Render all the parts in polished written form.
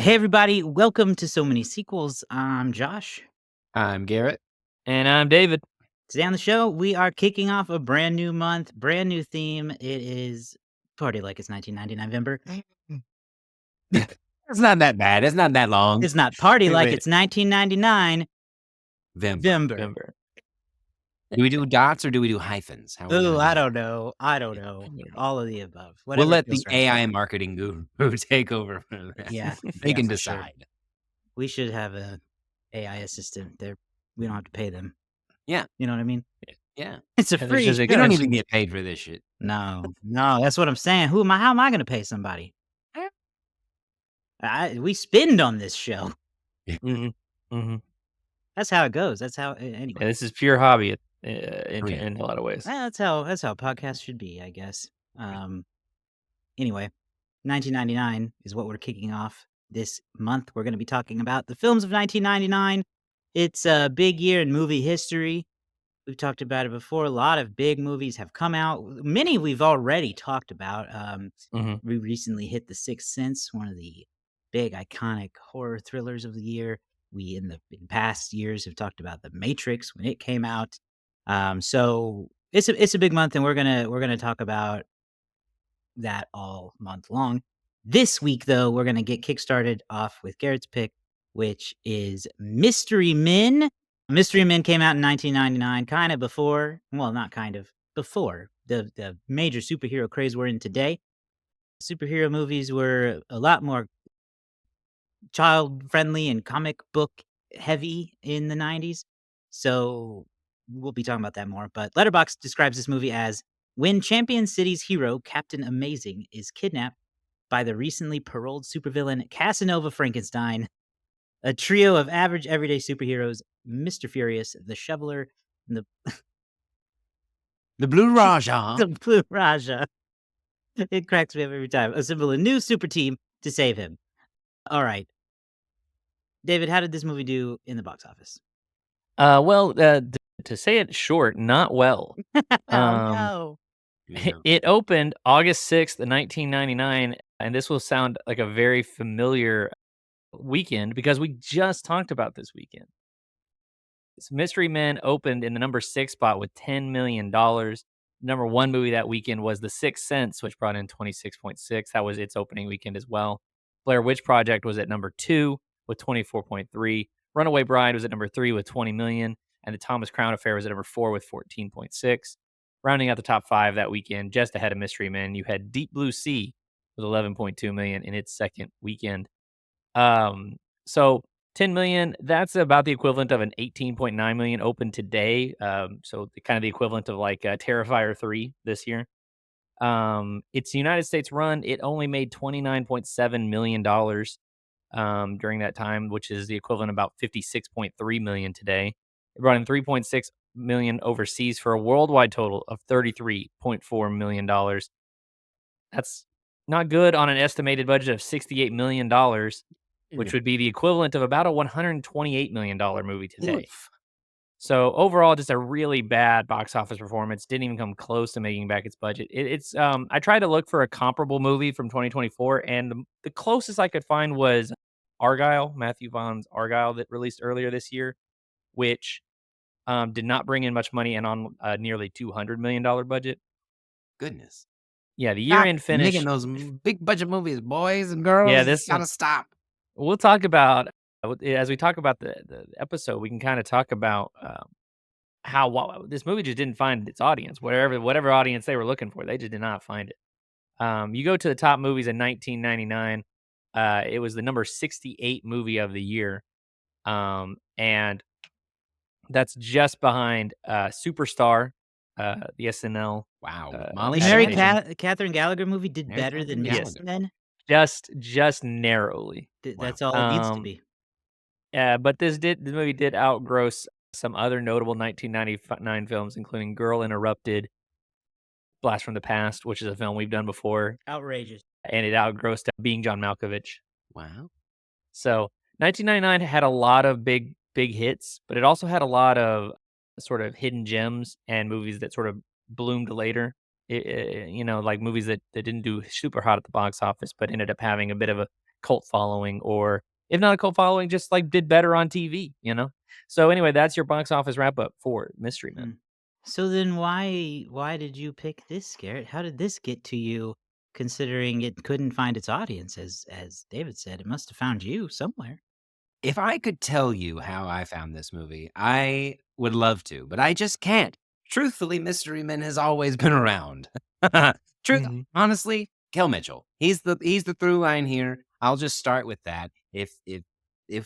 Hey, everybody. Welcome to So Many Sequels. I'm Josh. I'm Garrett. And I'm David. Today on the show, we are kicking off a brand new month, brand new theme. It is Party Like It's 1999 November. It's not that bad. It's not that long. It's not Party Like Wait. It's 1999 Vember. November. Do we do dots or do we do hyphens? How are we Oh, gonna I do don't know. I don't know. All of the above. We'll Whatever let feels the right. AI marketing guru take over for that. Yeah, They can for sure. decide. We should have a AI assistant there. We don't have to pay them. Yeah. You know what I mean? Yeah. It's a And free there's just show. You don't even get paid for this shit. No, that's what I'm saying. How am I going to pay somebody? We spend on this show. Mhm. Mhm. That's how it goes. That's how anyway. Yeah, this is pure hobby Oh, yeah. in a lot of ways. That's how podcasts should be, I guess. Anyway, 1999 is what we're kicking off this month. We're going to be talking about the films of 1999. It's a big year in movie history. We've talked about it before. A lot of big movies have come out. Many we've already talked about. Mhm. We recently hit The Sixth Sense, one of the big iconic horror thrillers of the year. We in past years have talked about The Matrix when it came out. So it's a big month, and we're gonna talk about that all month long. This week, though, we're gonna get kickstarted off with Garrett's pick, which is Mystery Men. Mystery Men came out in 1999, kind of before. Well, not kind of before the major superhero craze we're in today. Superhero movies were a lot more child friendly and comic book heavy in the 90s. So we'll be talking about that more. But Letterboxd describes this movie as when Champion City's hero, Captain Amazing, is kidnapped by the recently paroled supervillain Casanova Frankenstein, a trio of average everyday superheroes, Mr. Furious, the Shoveler, and The Blue Raja. the Blue Raja. It cracks me up every time. Assemble a new super team to save him. All right. David, how did this movie do in the box office? Well, to say it short, not well. No. Yeah. It opened August 6th, 1999, and this will sound like a very familiar weekend because we just talked about this weekend. This Mystery Men opened in the number 6 spot with $10 million. Number 1 movie that weekend was The Sixth Sense, which brought in 26.6. That was its opening weekend as well. Blair Witch Project was at number 2 with 24.3. Runaway Bride was at number 3 with 20 million. And The Thomas Crown Affair was at number 4 with 14.6. Rounding out the top 5 that weekend, just ahead of Mystery Men, you had Deep Blue Sea with 11.2 million in its second weekend. So 10 million, that's about the equivalent of an 18.9 million open today. So kind of the equivalent of like Terrifier 3 this year. It's United States run. It only made $29.7 million during that time, which is the equivalent of about 56.3 million today. It brought in 3.6 million overseas for a worldwide total of $33.4 million. That's not good on an estimated budget of $68 million, which would be the equivalent of about a $128 million movie today. Oof. So overall, just a really bad box office performance. Didn't even come close to making back its budget. I tried to look for a comparable movie from 2024, and the closest I could find was Argyle, Matthew Vaughn's Argyle, that released earlier this year, which did not bring in much money and on a nearly $200 million budget. Goodness. Yeah, the Stop year-end finish. making those big budget movies, boys and girls. Yeah, this gotta one- stop. We'll talk about as we talk about the episode. We can kind of talk about how this movie just didn't find its audience. Whatever audience they were looking for, they just did not find it. You go to the top movies in 1999. It was the number 68 movie of the year, and that's just behind Superstar, the SNL. Wow. Molly The Mary Shannon. Catherine Gallagher movie did Mary better than Catherine Mystery Gallagher. Men. Just narrowly. That's all it needs to Um, be. But the movie did outgross some other notable 1999 films, including Girl Interrupted, Blast from the Past, which is a film we've done before, Outrageous. and it outgrossed Being John Malkovich. Wow. So 1999 had a lot of big hits, but it also had a lot of sort of hidden gems and movies that sort of bloomed later. Like movies that didn't do super hot at the box office, but ended up having a bit of cult following, or if not a cult following, just like did better on TV, you know? So anyway, that's your box office wrap up for Mystery Men. Mm. So then why did you pick this, Garrett? How did this get to you, considering it couldn't find its audience, as David said? It must have found you somewhere. If I could tell you how I found this movie, I would love to, but I just can't. Truthfully, Mystery Men has always been around. Truth, Mhm. honestly, Kel Mitchell. He's the through line here. I'll just start with that. If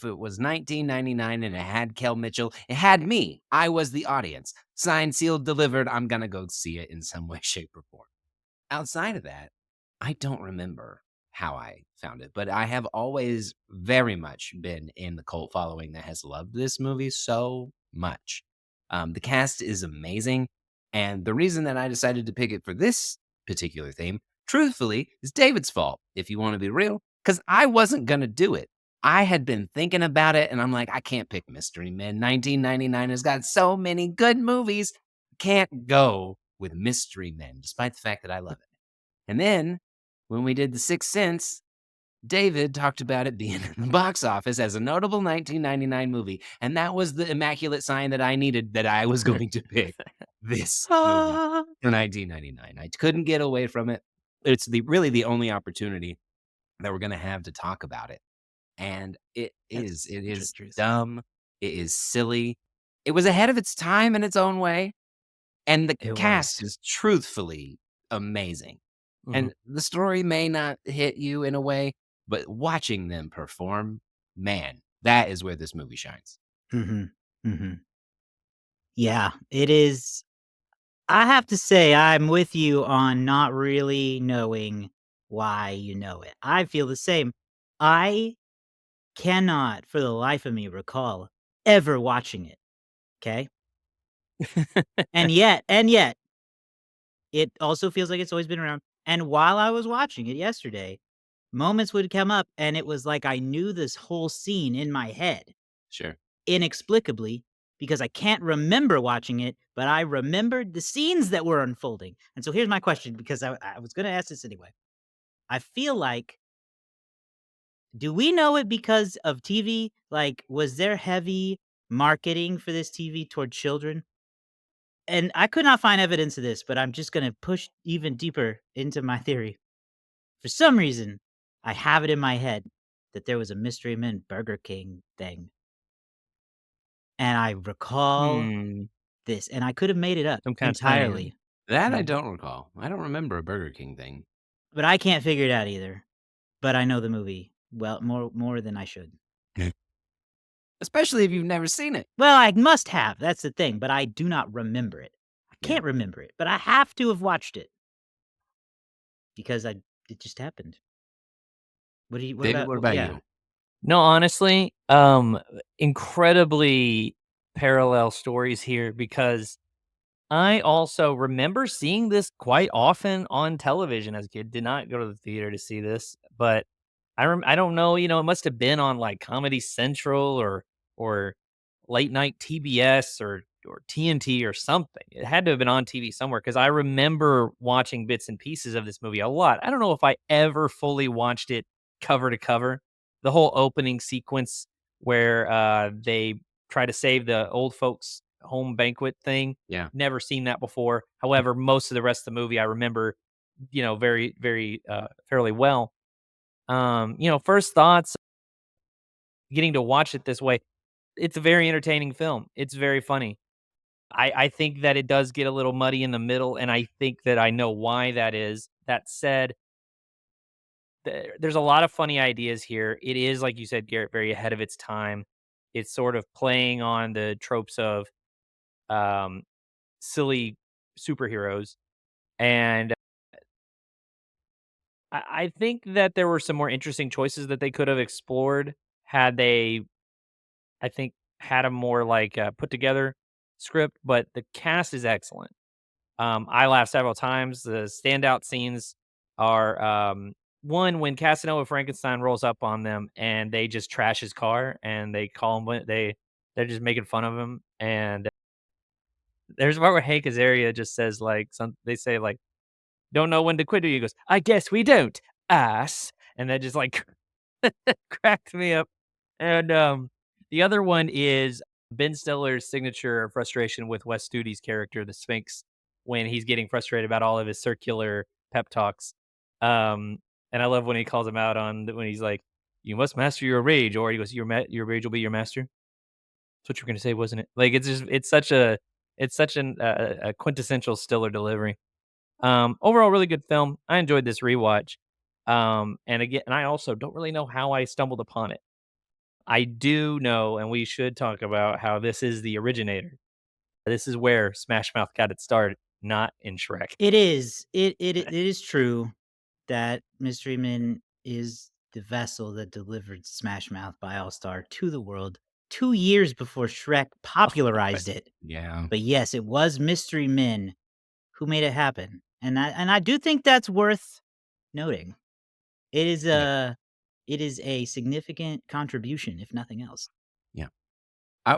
it was 1999 and it had Kel Mitchell, it had me. I was the audience. Signed, sealed, delivered. I'm gonna go see it in some way, shape, or form. Outside of that, I don't remember how I found it, but I have always very much been in the cult following that has loved this movie so much. The cast is amazing, and the reason that I decided to pick it for this particular theme, truthfully, is David's fault, if you want to be real, because I wasn't going to do it. I had been thinking about it, and I'm like, I can't pick Mystery Men. 1999 has got so many good movies. Can't go with Mystery Men, despite the fact that I love it. And then when we did The Sixth Sense, David talked about it being in the box office as a notable 1999 movie. And that was the immaculate sign that I needed that I was going to pick this movie Ah. for 1999. I couldn't get away from it. It's really the only opportunity that we're going to have to talk about it. And That's it the is truth. dumb. It is silly. It was ahead of its time in its own way. And the It cast was. is truthfully amazing. Mhm. And the story may not hit you in a way, but watching them perform, man, that is where this movie shines. Mhm. Mhm. Yeah, it is. I have to say I'm with you on not really knowing why you know it. I feel the same. I cannot for the life of me recall ever watching it, okay? And yet, it also feels like it's always been around, and while I was watching it yesterday, moments would come up, and it was like I knew this whole scene in my head, Sure. inexplicably, because I can't remember watching it, but I remembered the scenes that were unfolding, and so here's my question, because I was gonna ask this anyway. I feel like, do we know it because of TV? Like, was there heavy marketing for this TV toward children? And I could not find evidence of this, but I'm just gonna push even deeper into my theory. For some reason, I have it in my head that there was a Mystery Men Burger King thing, and I recall Hmm. this, and I could have made it up Some kind of tie-in. entirely, That I b don't recall. I don't remember a Burger King thing. but I can't figure it out either. But I know the movie well more than I should. Especially if you've never seen it. Well, I must have, that's the thing, but I do not remember it. I Yeah. can't remember it, but I have to have watched it because it just happened. What David, about what w about yeah. you? No, honestly, incredibly parallel stories here because I also remember seeing this quite often on television as a kid. Did not go to the theater to see this, but I don't know, it must have been on like Comedy Central or late night TBS or TNT or something. It had to have been on TV somewhere because I remember watching bits and pieces of this movie a lot. I don't know if I ever fully watched it cover to cover. The whole opening sequence where they try to save the old folks home banquet thing. Yeah. Never seen that before. However, most of the rest of the movie I remember, very, very fairly well. First thoughts, getting to watch it this way, it's a very entertaining film. It's very funny. I think that it does get a little muddy in the middle, and I think that I know why that is. That said, there's a lot of funny ideas here. It is, like you said, Garrett, very ahead of its time. It's sort of playing on the tropes of um, silly superheroes, and I think that there were some more interesting choices that they could have explored had they, I think, had a more like put together script. But the cast is excellent. I laughed several times. The standout scenes are one when Casanova Frankenstein rolls up on them and they just trash his car and they call him they're just making fun of him. And there's a part where Hank Azaria just says like they say like, don't know when to quit. He goes, I guess we don't, ass. And they just like Cracked me up. And, the other one is Ben Stiller's signature frustration with Wes Studi's character, the Sphinx, when he's getting frustrated about all of his circular pep talks. Um, and I love when he calls him out on when he's like, "You must master your rage," or he goes, "Your rage will be your master." That's what you were gonna say, wasn't it? Like, it's such a quintessential Stiller delivery. Overall, really good film. I enjoyed this rewatch. And I also don't really know how I stumbled upon it. I do know, and we should talk about how this is the originator. This is where Smash Mouth got its start, not in Shrek. It is. It is true that Mystery Men is the vessel that delivered Smash Mouth by All-Star to the world 2 years before Shrek But popularized it. yeah. But yes, it was Mystery Men who made it happen, and I do think that's worth noting. It is Yeah. it is a significant contribution, if nothing else. Yeah.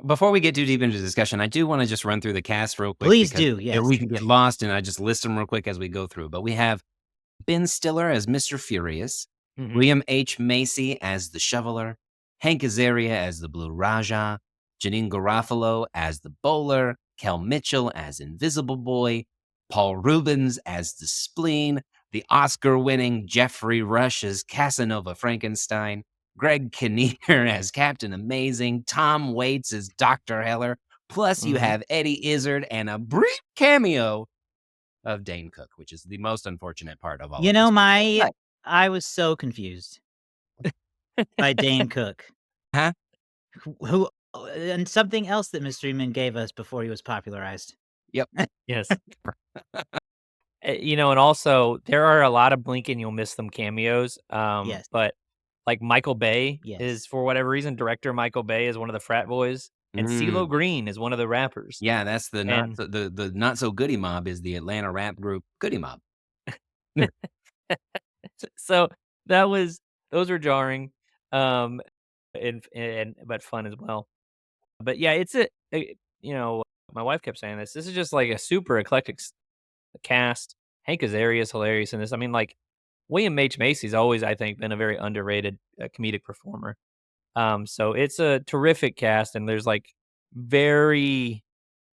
Before we get too deep into the discussion, I do wanna just run through the cast real quick Please because do, yes. we can get lost, and I just list them real quick as we go through. But we have Ben Stiller as Mr. Furious, Mhm, William H. Macy as the Shoveler, Hank Azaria as the Blue Raja, Janine Garofalo as the Bowler, Kel Mitchell as Invisible Boy, Paul Rubens as the Spleen, the Oscar-winning Jeffrey Rush as Casanova Frankenstein, Greg Kinnear as Captain Amazing, Tom Waits as Dr. Heller, plus you mhm. have Eddie Izzard and a brief cameo of Dane Cook, which is the most unfortunate part of all You of know, this. my But I was so confused by Dane Cook, huh? who and something else that Mystery Men gave us before he was popularized. Yep. Yes. And also there are a lot of blink and you'll miss them cameos, Yes, but, like, Michael Bay yes. is, for whatever reason, director Michael Bay is one of the frat boys, and CeeLo Mm. Green is one of the rappers, Yeah, that's the not and so the not so goody mob is the Atlanta rap group Goody Mob. so that was those were jarring, um, and but fun as well. But yeah, you know, my wife kept saying this. This is just like a super eclectic cast. Hank Azaria is hilarious in this. I mean, like William H Macy's always, I think, been a very underrated comedic performer. So it's a terrific cast, and there's like very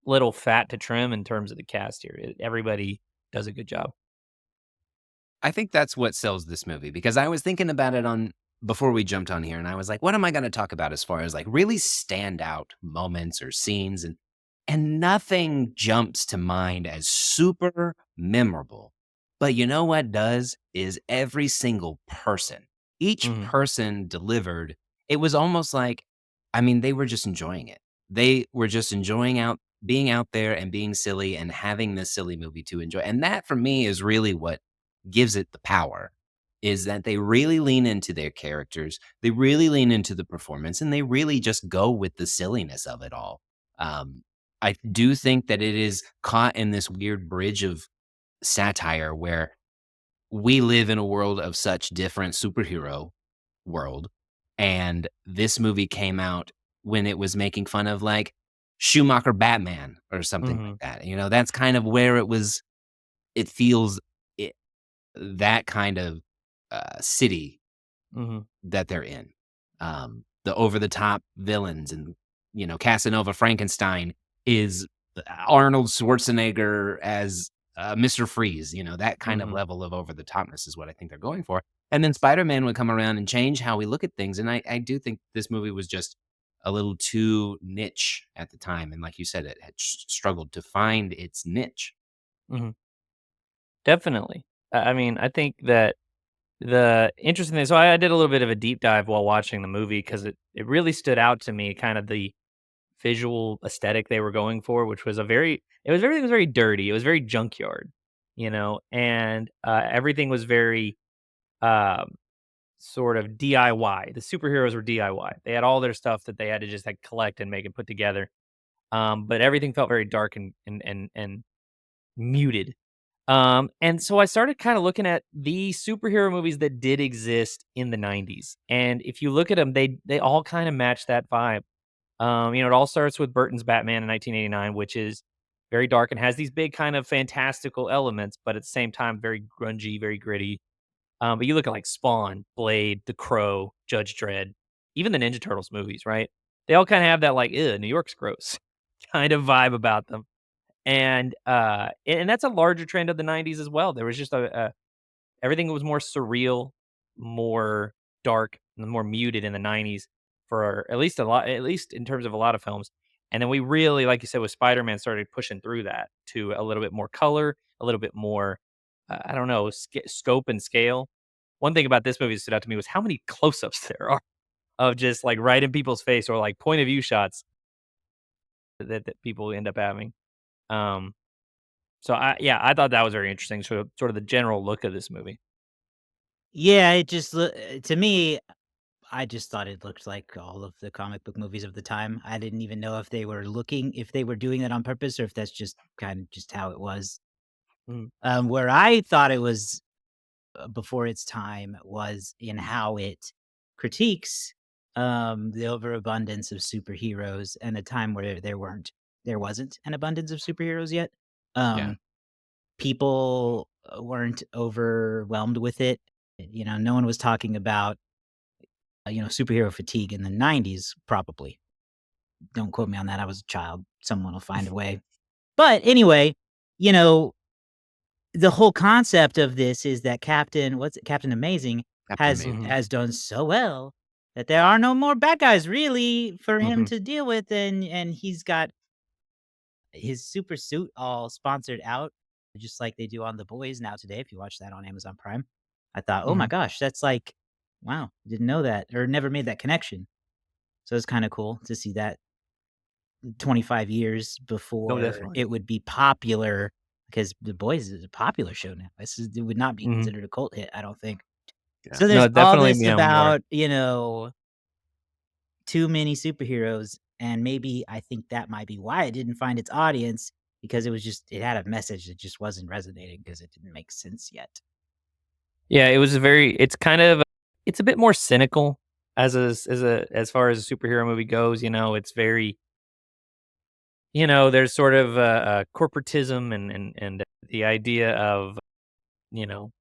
little fat to trim in terms of the cast here. Everybody does a good job. I think that's what sells this movie because I was thinking about it on before we jumped on here and I was like, what am I going to talk about as far as like really stand out moments or scenes and nothing jumps to mind as super memorable. But you know what does is every single person. Each Hmm. person delivered. It was almost like I mean they were just enjoying it. They were just enjoying out being out there and being silly and having this silly movie to enjoy. And that for me is really what gives it the power is that they really lean into their characters, they really lean into the performance, and they really just go with the silliness of it all. Um, I do think that it is caught in this weird bridge of satire where we live in a world of such different superhero world, and this movie came out when it was making fun of like Schumacher Batman or something like Hmm. that. You know, that's kind of where it feels that kind of, city Hmm. that they're in. The over the top villains and, you know, Casanova Frankenstein is Arnold Schwarzenegger as, Mr. Freeze, you know, that kind of Hmm. level of over the topness is what I think they're going for. And then Spider-Man would come around and change how we look at things, and I do think this movie was just a little too niche at the time, and like you said, it had struggled to find its niche. Hmm. Definitely. I mean, I think that the interesting thing. So I did a little bit of a deep dive while watching the movie because it really stood out to me, kind of the visual aesthetic they were going for, which was a very it was everything was very dirty. It was very junkyard, and everything was very um, sort of DIY. The superheroes were DIY. They had all their stuff that they had to just like collect and make and put together. But everything felt very dark and muted. And so I started kind of looking at the superhero movies that did exist in the 90s. And if you look at them, they all kind of match that vibe. It all starts with Burton's Batman in 1989, which is very dark and has these big kind of fantastical elements, but at the same time very grungy, very gritty. But you look at like Spawn, Blade, The Crow, Judge Dredd, even the Ninja Turtles movies, right? They all kind of have that like, "Ew, New York's gross" kind of vibe about them. And that's a larger trend of the '90s as well. There was just a everything was more surreal, more dark, and more muted in the '90s for at least in terms of a lot of films. And then we really, like you said, with Spider-Man, started pushing through that to a little bit more color, a little bit more, I don't know, scope and scale. One thing about this movie that stood out to me was how many close-ups there are of just like right in people's face or like point of view shots that people end up having. Um, yeah, I thought that was very interesting. Sort of the general look of this movie. Yeah, it just to me, I just thought it looked like all of the comic book movies of the time. I didn't even know if they were doing that on purpose or if that's just kind of just how it was. Mhm, Where I thought it was before its time was in how it critiques the overabundance of superheroes and a time where there wasn't an abundance of superheroes yet. Yeah. Um, People weren't overwhelmed with it. You know, no one was talking about superhero fatigue in the '90s. Probably don't quote me on that. I was a child. Someone will find a way. But anyway, you know, the whole concept of this is that Captain Amazing Captain has Amazing. mhm, has done so well that there are no more bad guys really for him mhm, to deal with, and he's got his super suit all sponsored out, just like they do on The Boys now today, if you watch that on Amazon Prime. I thought, "Oh my mhm. gosh, that's like wow, didn't know that or never made that connection." So it's kinda cool to see that 25 years No, before definitely. it would be popular, because The Boys is a popular show now. It would not be Mhm. considered a cult hit, I don't think. Yeah. So there's No, all definitely, this yeah, more. about, too many superheroes, and maybe I think that might be why it didn't find its audience, because it had a message that just wasn't resonating because it didn't make sense yet. Yeah, it's kind of it's a bit more cynical as far as a superhero movie goes, it's very there's sort of a corporatism and the idea of, you know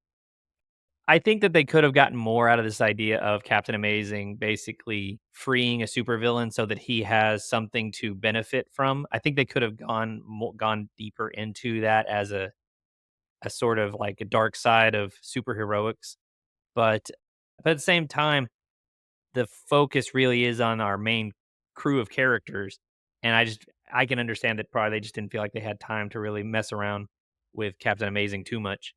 I think that they could have gotten more out of this idea of Captain Amazing basically freeing a supervillain so that he has something to benefit from. I think they could have gone deeper into that as a sort of like a dark side of superheroics, but at the same time, the focus really is on our main crew of characters, and I can understand that probably they just didn't feel like they had time to really mess around with Captain Amazing too much.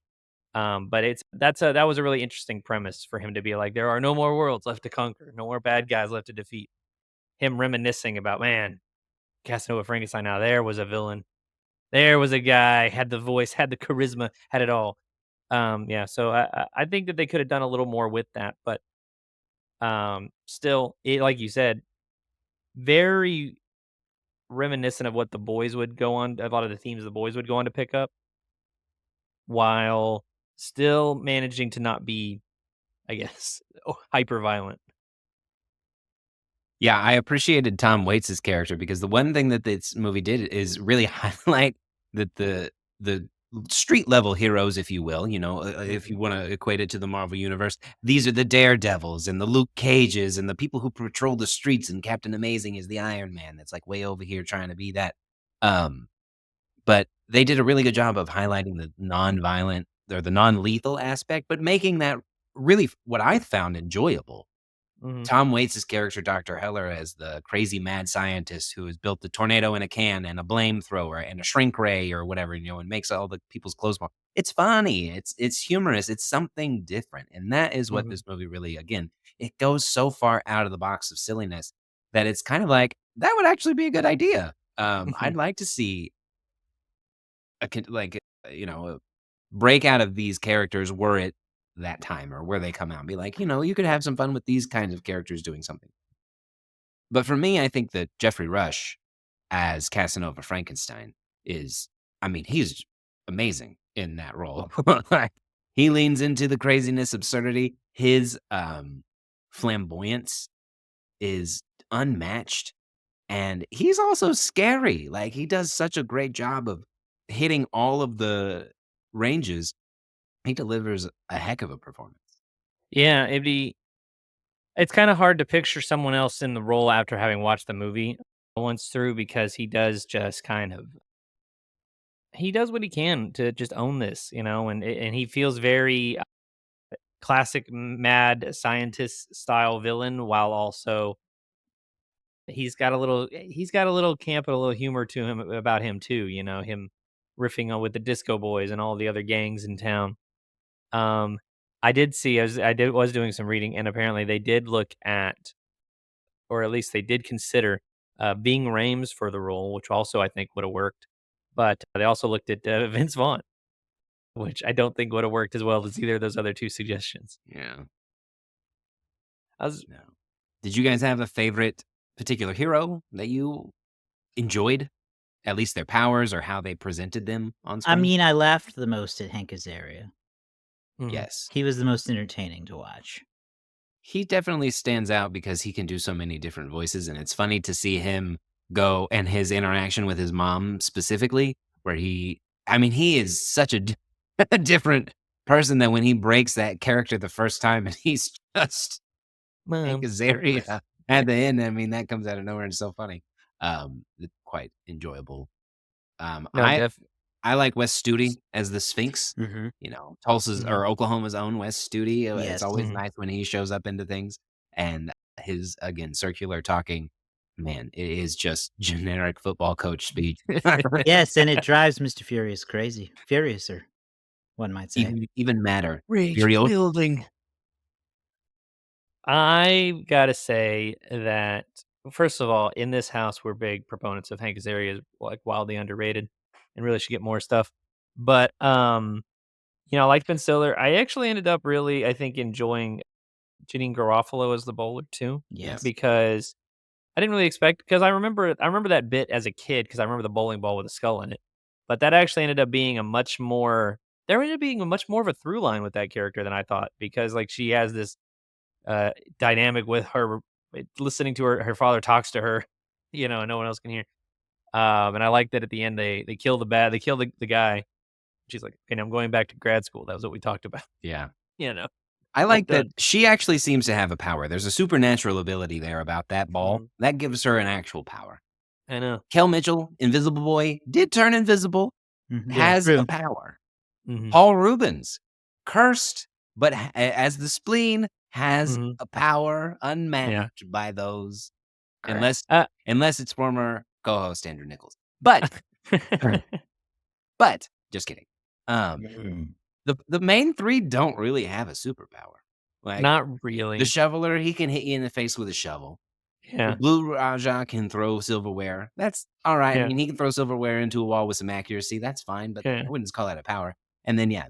But that was a really interesting premise for him to be like, there are no more worlds left to conquer, no more bad guys left to defeat. Him reminiscing about, man, Casanova Frankenstein. Now there was a villain. There was a guy had the voice, had the charisma, had it all. Yeah. So I think that they could have done a little more with that, but still, like you said, very reminiscent of what the boys would go on. A lot of the themes the boys would go on to pick up, while still managing to not be, I guess, hyper violent. Yeah, I appreciated Tom Waits' character because the one thing that this movie did is really highlight that the street level heroes, if you will, if you Mhm, want to equate it to the Marvel universe, these are the Daredevils and the Luke Cages and the people who patrol the streets. And Captain Amazing is the Iron Man that's like way over here trying to be that. Um, but they did a really good job of highlighting the non-violent or the non-lethal aspect, but making that really what I found enjoyable. mhm, Tom Waits' character, Dr. Heller, as the crazy mad scientist who has built the tornado in a can and a flamethrower and a shrink ray or whatever, and makes all the people's clothes fall. It's funny. It's humorous. It's something different. And that is what mhm, this movie really, again, it goes so far out of the box of silliness that it's kind of like, that would actually be a good idea. mhm. I'd like to see a break out of these characters were it that time or where they come out and be like, you could have some fun with these kinds of characters doing something. But for me, I think that Jeffrey Rush as Casanova Frankenstein is, I mean, he's amazing in that role. Like, he leans into the craziness, absurdity. His flamboyance is unmatched. And he's also scary. Like, he does such a great job of hitting all of the ranges. He delivers a heck of a performance. Yeah, it's kinda hard to picture someone else in the role after having watched the movie once through because he does just kind of he does what he can to just own this, and he feels very classic mad scientist style villain while also he's got a little camp and a little humor to him about him too, him riffing on with the Disco Boys and all the other gangs in town. Um, I was doing some reading, and apparently they did look at, or at least they did consider, Ving Rhames for the role, which also I think would have worked. But they also looked at Vince Vaughn, which I don't think would have worked as well as either of those other two suggestions. Yeah. I was No. Did you guys have a favorite particular hero that you enjoyed? At least their powers or how they presented them on I screen? mean, I laughed the most at Hank Azaria. Mhm. Yes. He was the most entertaining to watch. He definitely stands out because he can do so many different voices, and it's funny to see him go and his interaction with his mom specifically, where he is such a a different person than when he breaks that character the first time, and he's just Hank Mom. Azaria at the end. I mean, that comes out of nowhere and it's so funny. It's quite enjoyable. Um, No, I I like Wes Studi as the Sphinx. Mhm. Tulsa's Mhm, or Oklahoma's own Wes Studi. It's Yes. always mhm. nice when he shows up into things. And his, again, circular talking, man, it is just generic football coach speak. Yes, and it drives Mr. Furious crazy. Furiouser, one might say. Even madder. Rage Furious. building. I gotta say that, first of all, in this house, we're big proponents of Hank Azaria is, like, wildly underrated and really should get more stuff. But, I like Ben Stiller. I actually ended up really, I think, enjoying Janine Garofalo as the bowler too, Yep. Yes. because I didn't really expect because I remember that bit as a kid because I remember the bowling ball with a skull in it. But that actually ended up being a much more there ended up being a much more of a through line with that character than I thought because, like, she has this uh, dynamic with her, listening to her father talks to her, and no one else can hear. And I like that at the end they kill the guy. She's like, "Okay, I'm going back to grad school." That was what we talked about, Yeah. you know. I Well like that done. she actually seems to have a power. There's a supernatural ability there about that ball Mhm. that gives her an actual power. I know. Kel Mitchell, Invisible Boy, did turn invisible, Mhm, yeah, has a true. power. Mhm. Paul Rubens, cursed, but as the spleen, has Mhm. a power Yeah. unmatched by those, Correct. unless it's former co-host Andrew Nichols. But, but just kidding. Um, Mhm. the main three don't really have a superpower. Like Not the really. shoveler, he can hit you in the face with a shovel. The Yeah. Blue Raja can throw silverware. That's all right. I Yeah. mean, he can throw silverware into a wall with some accuracy. That's fine, but Yeah. I wouldn't call that a power. And then, yeah,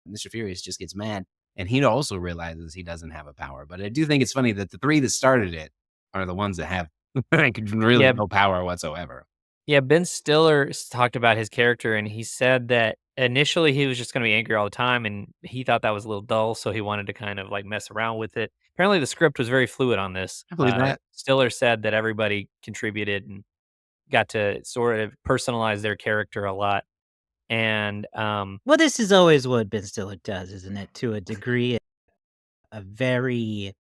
Mr. Furious just gets mad, and he also realizes he doesn't have a power. But I do think it's funny that the three that started it are the ones that have like really Yeah. no power whatsoever. Yeah, Ben Stiller talked about his character, and he said that initially he was just going to be angry all the time, and he thought that was a little dull, so he wanted to kind of like mess around with it. Apparently, the script was very fluid on this. I believe that. Stiller said that everybody contributed and got to sort of personalize their character a lot, and Well, this is always what Ben Stiller does, isn't it? To a degree, a very,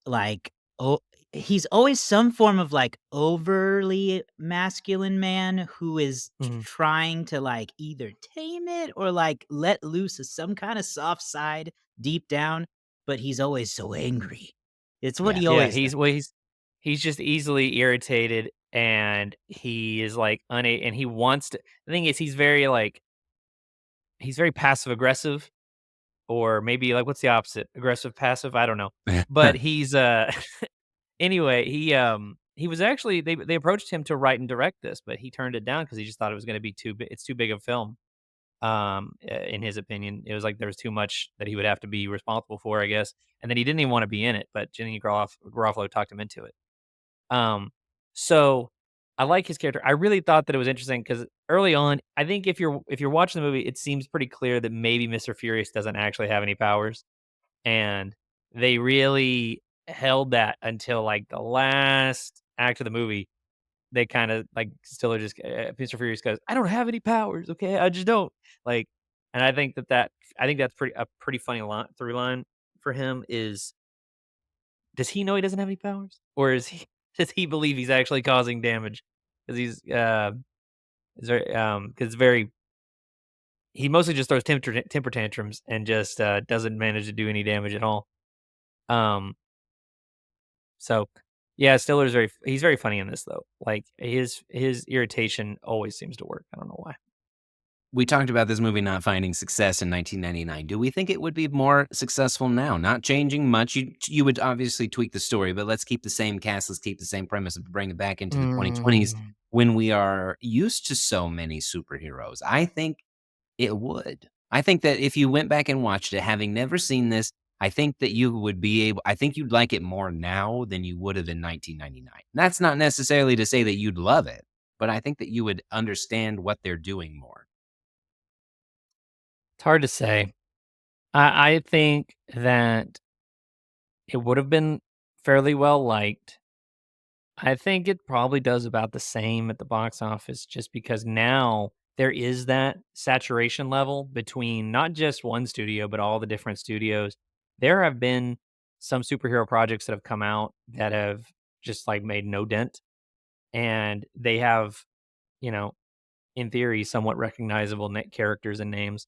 like, oh, he's always some form of, like, overly masculine man who is mhm, trying to, like, either tame it or, like, let loose some kinda soft side deep down, but he's always so angry. It's what Yeah. he yeah, always does. he's just easily irritated, and he is like and he wants to. The thing is, he's very passive aggressive. Or maybe, like, what's the opposite? Aggressive, passive? I don't know. But he's, anyway, he was actually they approached him to write and direct this, but he turned it down because he just thought it was gonna be it's too big of a film, in his opinion. It was like there was too much that he would have to be responsible for, I guess, and then he didn't even wanna be in it, but Jenny Garofalo talked him into it. Um, so I like his character. I really thought that it was interesting because early on, I think if you're watching the movie, it seems pretty clear that maybe Mr. Furious doesn't actually have any powers, and they really held that until like the last act of the movie. They kind of like Stiller just Mr. Furious goes, "I don't have any powers, okay? I just don't." Like, and I think that's pretty a pretty funny line through line for him is, does he know he doesn't have any powers? Or is he does he believe he's actually causing damage? Because is very, 'cause very he mostly just throws temper tantrums and just, doesn't manage to do any damage at all. Um, so, yeah, Stiller's he's very funny in this, though. Like, his irritation always seems to work. I don't know why. We talked about this movie not finding success in 1999. Do we think it would be more successful now? Not changing much. You would obviously tweak the story, but let's keep the same cast, let's keep the same premise, and bring it back into the 2020s Mm. when we are used to so many superheroes. I think it would. I think that if you went back and watched it, having never seen this, I think that you would be able I think you'd like it more now than you would have in 1999. That's not necessarily to say that you'd love it, but I think that you would understand what they're doing more. It's hard to say. I think that it would have been fairly well liked. I think it probably does about the same at the box office just because now there is that saturation level between not just one studio, but all the different studios. There have been some superhero projects that have come out that have just like made no dent, and they have, you know, in theory, somewhat recognizable net characters and names.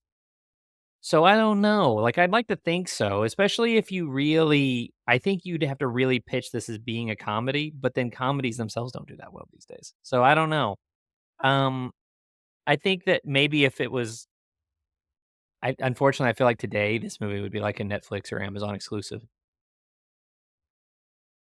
So I don't know. Like, I'd like to think so, especially if you really, I think you'd have to really pitch this as being a comedy, but then comedies themselves don't do that well these days. So I don't know. Um, I think that maybe if it was, unfortunately, I feel like today this movie would be like a Netflix or Amazon exclusive.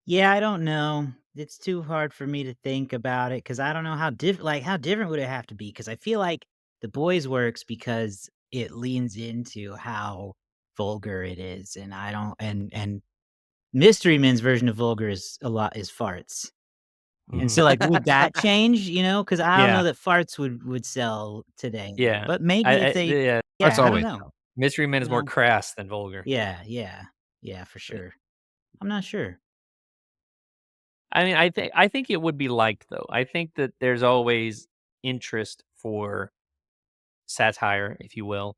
Yeah, I don't know. It's too hard for me to think about it because I don't know how different would it have to be? Because I feel like The Boys works because it leans into how vulgar it is, and I don't and Mystery Men's version of vulgar is farts. And Mhm. so, like, would that change, you know? Because I don't Yeah, know that farts would sell today, yeah. but maybe if they Yeah. That's yeah, I don't always know, so. Mystery Men you is more know? crass than vulgar. Yeah, yeah, yeah, for But sure. I'm not sure. I mean, I think it would be liked though. I think that there's always interest for satire, if you will.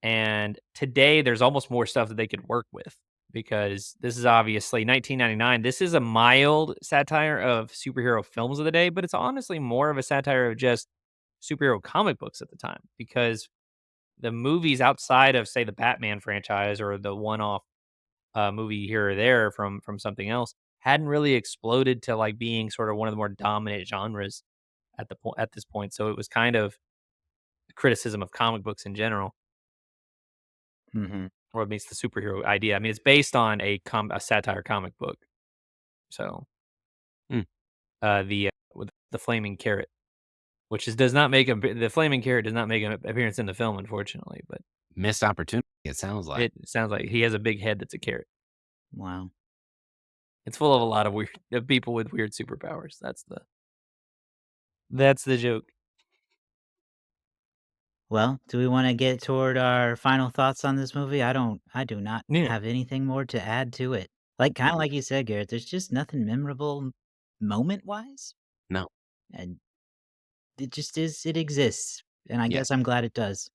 And today there's almost more stuff that they could work with because this is obviously 1999. This is a mild satire of superhero films of the day, but it's honestly more of a satire of just superhero comic books at the time because the movies outside of say the Batman franchise or the one-off movie here or there from something else hadn't really exploded to like being sort of one of the more dominant genres at this point. So it was kind of a criticism of comic books in general, Mhm. or at least the superhero idea. I mean, it's based on a satire comic book. So Hmm. with the flaming carrot, which is does not make a the flaming carrot does not make an appearance in the film, unfortunately, but Missed opportunity, it sounds like. it sounds like he has a big head that's a carrot. Wow. It's full of a lot of weird of people with weird superpowers. That's the joke. Well, do we wanna get toward our final thoughts on this movie? I do not Yeah. have anything more to add to it. Like, kinda like you said, Garrett, there's just nothing memorable moment-wise, No. and it exists, and I Yeah. guess I'm glad it does.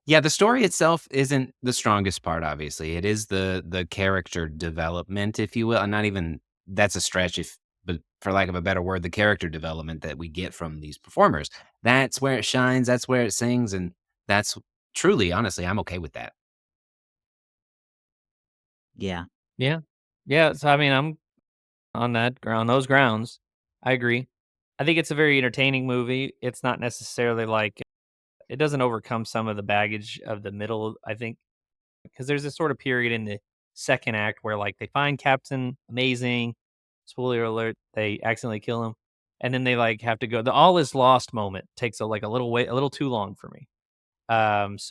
Yeah, the story itself isn't the strongest part, obviously. It is the character development, if you will, and not even that's a stretch if but for lack of a better word, the character development that we get from these performers. That's where it shines, that's where it sings, and that's truly, honestly, I'm okay with that. Yeah. Yeah. Yeah, so, I mean, I'm on those grounds, I agree. I think it's a very entertaining movie. It's not necessarily like it doesn't overcome some of the baggage of the middle, I think, because there's this sort of period in the second act where, like, they find Captain Amazing, spoiler alert, they accidentally kill him, and then they, like, have to go the all is lost moment takes a little too long for me.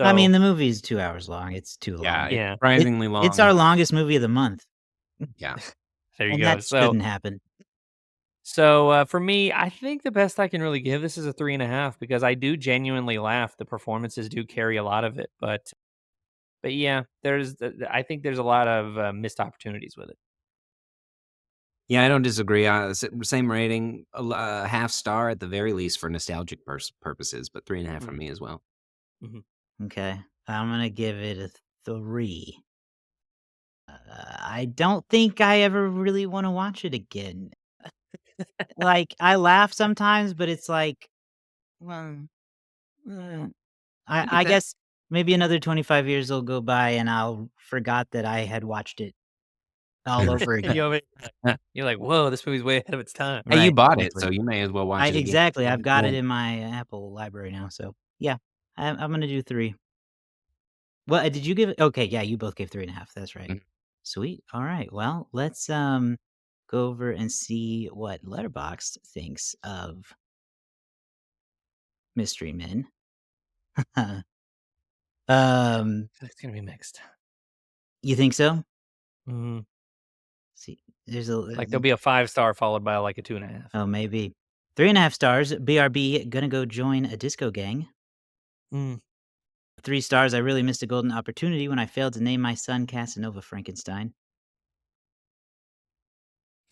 I mean, So the movie's 2 hours long, it's too Yeah, long. it's yeah, It surprisingly it's long. our longest movie of the month, Yeah. there you and go. that shouldn't happen. For me, I think the best I can really give this is a 3.5 because I do genuinely laugh. The performances do carry a lot of it, but yeah, I think there's a lot of missed opportunities with it. Yeah, I don't disagree, same rating, half star at the very least for nostalgic purposes, but 3.5 from Mhm, me as well. mhm. Okay. I'm gonna give it a 3. I don't think I ever really wanna watch it again. Like, I laugh sometimes, but it's like, well, uh, I get I that. guess maybe another 25 years will go by and I'll forgot that I had watched it all over You again. know what I mean? You're like, "Whoa, this movie's way ahead of its time." Hey, you Right, bought it, so hopefully. you may as well I watch it again. exactly, I've got Yeah. it in my Apple library now, so, yeah, I'm gonna do 3. Well, did you give it okay, yeah, you both gave 3.5, that's right. Mhm. Sweet, alright, well, let's, go over and see what Letterboxd thinks of Mystery Men. Um, It's gonna be mixed. you think so? Mhm. See, there's a Like, there'll be a 5-star followed by, like, a 2.5. oh, maybe. 3.5 stars, BRB, gonna go join a disco gang. Mm, 3 stars, I really missed a golden opportunity when I failed to name my son Casanova Frankenstein.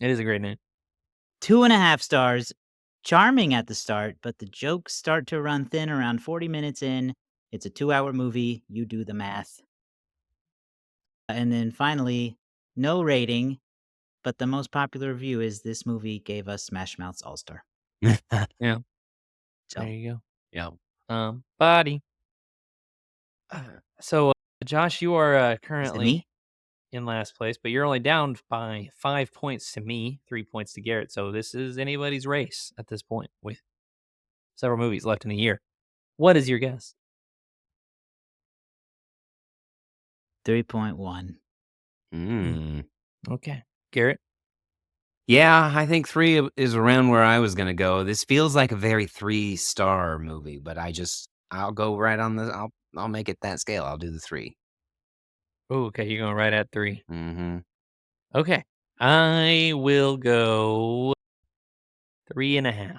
it is a great name. 2.5 stars, charming at the start, but the jokes start to run thin around 40 minutes in. It's a 2-hour movie, you do the math. And then finally, no rating, but the most popular review is this movie gave us Smash Mouth's All-Star. Yeah, there So, you Yeah. go. Body. So, Josh, you are, is it currently me? in last place, but you're only down by 5 points to me, 3 points to Garrett, so this is anybody's race at this point with several movies left in the year. What is your guess? 3.1. Mm, Mm. okay. Garrett? Yeah, I think 3 is around where I was gonna go. This feels like a very 3-star movie, but I'll go right on the I'll make it that scale. I'll do the 3. Oh, okay, you're going right at 3. Mhm. Okay. I will go 3.5,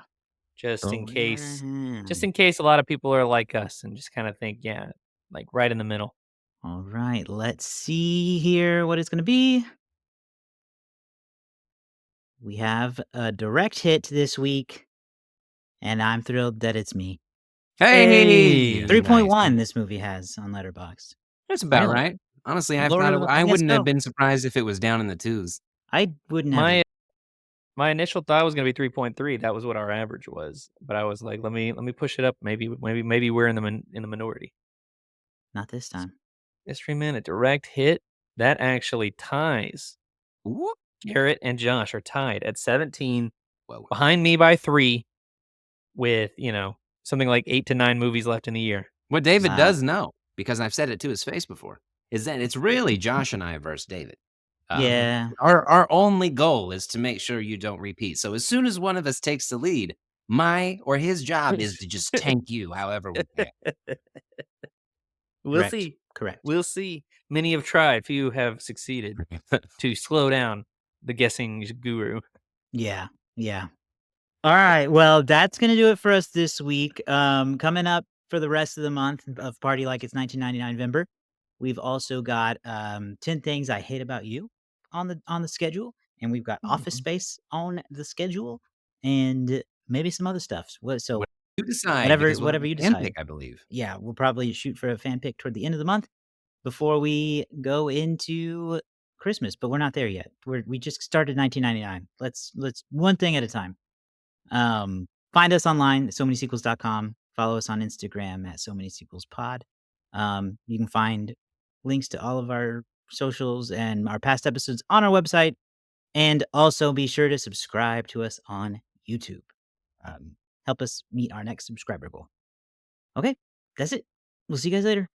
just in case just 3.5. in case a lot of people are like us and just kinda think, yeah, like, right in the middle. Alright, let's see here what it's gonna be. We have a direct hit this week, and I'm thrilled that it's me. Hey! Nice. 3.1 this movie has on Letterboxd. That's about Really? right. Honestly, Lord of the I Let's wouldn't have go. been surprised if it was down in the 2s. I wouldn't have My either. my initial thought was gonna be 3.3, that was what our average was, but I was like, let me push it up, maybe we're in the minority." Not this time. Mystery Man, a direct hit, that actually ties. Whoop. Garrett and Josh are tied at 17, Whoa. behind me by 3 with, something like 8 to 9 movies left in the year. What David Wow. does know, because I've said it to his face before, is that it's really Josh and I versus David. Mhm. Yeah. Our only goal is to make sure you don't repeat. So as soon as one of us takes the lead, my or his job is to just tank you however we can. We'll Correct. see. Correct. We'll see. Many have tried, few have succeeded to slow down the guessing guru. Yeah. Yeah. Alright, well, that's gonna do it for us this week. Coming up for the rest of the month of Party Like It's 1999 November, we've also got, 10 Things I Hate About You on the schedule, and we've got Office Mhm. Space on the schedule, and maybe some other stuff. So What you decide, whatever because we'll have whatever a you fan pick, decide. I believe. Yeah, we'll probably shoot for a fan pick toward the end of the month before we go into Christmas, but we're not there yet. We just started 1999. Let's one thing at a time. Find us online at SoManySequels.com. Follow us on Instagram at SoManySequelsPod. You can find links to all of our socials and our past episodes on our website. And also be sure to subscribe to us on YouTube. Help us meet our next subscriber goal. Okay, that's it. We'll see you guys later.